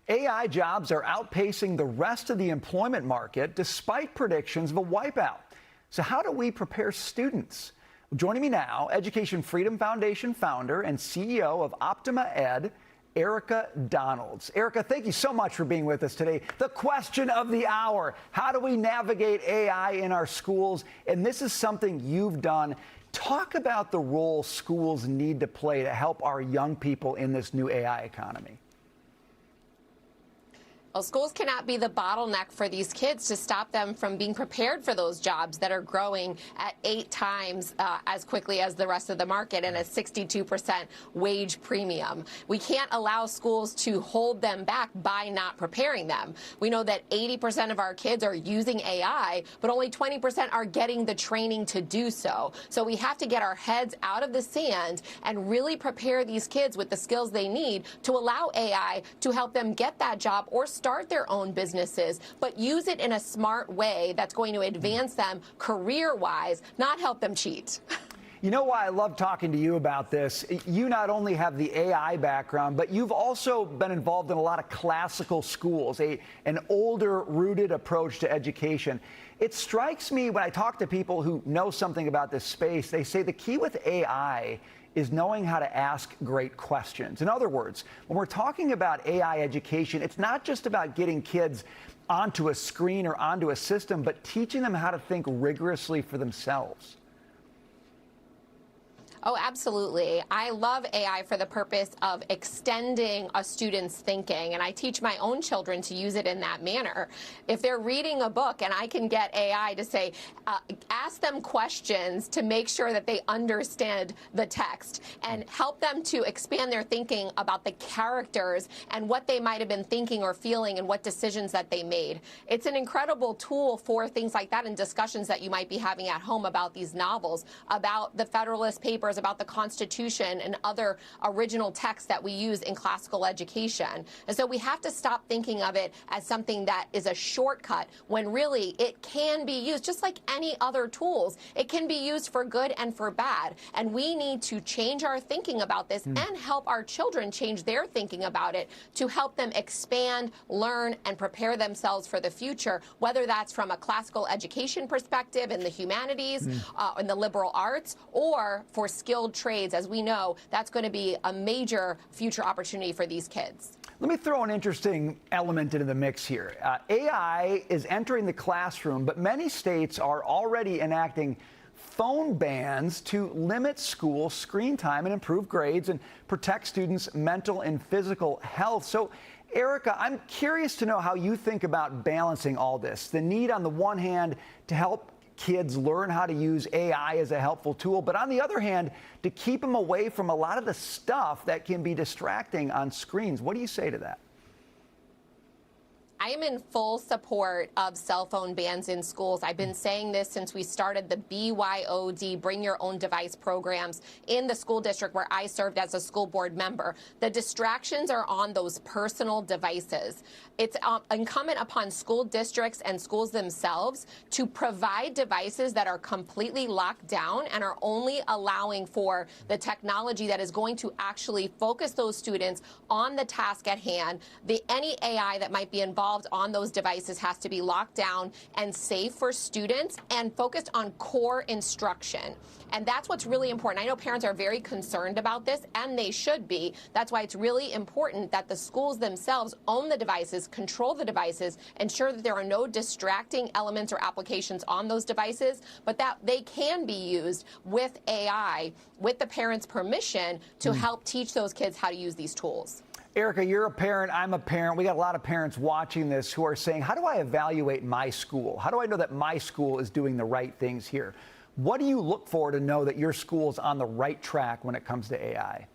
AI jobs are outpacing the rest of the employment market despite predictions of a wipeout. So how do we prepare students? Well, joining me now, Education Freedom Foundation founder and CEO of Optima Ed, Erika Donalds. Erika, thank you so much for being with us today. The question of the hour, how do we navigate AI in our schools? And this is something you've done. Talk about the role schools need to play to help our young people in this new AI economy. Well, schools cannot be the bottleneck for these kids to stop them from being prepared for those jobs that are growing at 8 times as quickly as the rest of the market and a 62% wage premium. We can't allow schools to hold them back by not preparing them. We know that 80% of our kids are using AI, but only 20% are getting the training to do so. So we have to get our heads out of the sand and really prepare these kids with the skills they need to allow AI to help them get that job or start their own businesses, but use it in a smart way that's going to advance them career-wise, not help them cheat. You know why I love talking to you about this? You not only have the AI background, but you've also been involved in a lot of classical schools, an older, rooted approach to education. It strikes me when I talk to people who know something about this space, they say the key with AI is knowing how to ask great questions. In other words, when we're talking about AI education, it's not just about getting kids onto a screen or onto a system, but teaching them how to think rigorously for themselves. Oh, absolutely. I love AI for the purpose of extending a student's thinking, and I teach my own children to use it in that manner. If they're reading a book and I can get AI to say, ask them questions to make sure that they understand the text and help them to expand their thinking about the characters and what they might have been thinking or feeling and what decisions that they made. It's an incredible tool for things like that and discussions that you might be having at home about these novels, about the Federalist Papers, about the Constitution and other original texts that we use in classical education. And so we have to stop thinking of it as something that is a shortcut when really it can be used just like any other tools. It can be used for good and for bad. And we need to change our thinking about this and help our children change their thinking about it to help them expand, learn, and prepare themselves for the future, whether that's from a classical education perspective in the humanities, in the liberal arts, or for skilled trades. As we know, that's going to be a major future opportunity for these kids. Let me throw an interesting element into the mix here. AI is entering the classroom, but many states are already enacting phone bans to limit school screen time and improve grades and protect students' mental and physical health. So, Erika, I'm curious to know how you think about balancing all this. The need on the one hand to help kids learn how to use AI as a helpful tool, but on the other hand, to keep them away from a lot of the stuff that can be distracting on screens. What do you say to that? I am in full support of cell phone bans in schools. I've been saying this since we started the BYOD, Bring Your Own Device programs in the school district where I served as a school board member. The distractions are on those personal devices. It's incumbent upon school districts and schools themselves to provide devices that are completely locked down and are only allowing for the technology that is going to actually focus those students on the task at hand. Any AI that might be involved on those devices has to be locked down and safe for students and focused on core instruction. And that's what's really important. I know parents are very concerned about this, and they should be. That's why it's really important that the schools themselves own the devices, control the devices, ensure that there are no distracting elements or applications on those devices, but that they can be used with AI, with the parents' permission, to help teach those kids how to use these tools. Erika, you're a parent, I'm a parent. We got a lot of parents watching this who are saying, how do I evaluate my school? How do I know that my school is doing the right things here? What do you look for to know that your school is on the right track when it comes to AI?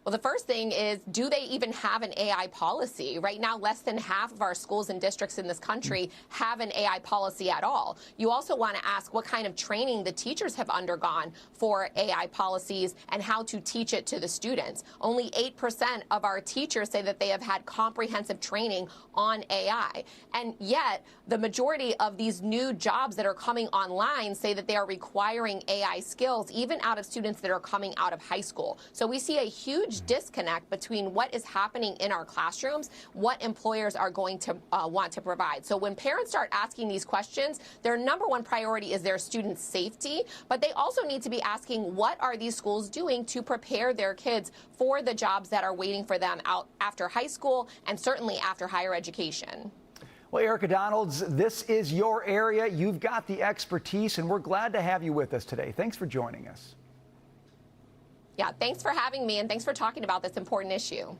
Well, the first thing is, do they even have an AI policy? Right now, less than half of our schools and districts in this country have an AI policy at all. You also want to ask what kind of training the teachers have undergone for AI policies and how to teach it to the students. Only 8% of our teachers say that they have had comprehensive training on AI. And yet, the majority of these new jobs that are coming online say that they are requiring AI skills, even out of students that are coming out of high school. So we see a huge huge disconnect between what is happening in our classrooms, what employers are going to want to provide. So when parents start asking these questions, their number one priority is their students' safety, but they also need to be asking, what are these schools doing to prepare their kids for the jobs that are waiting for them out after high school and certainly after higher education? Well, Erika Donalds, this is your area. You've got the expertise, and we're glad to have you with us today. Thanks for joining us. Yeah, thanks for having me, and thanks for talking about this important issue.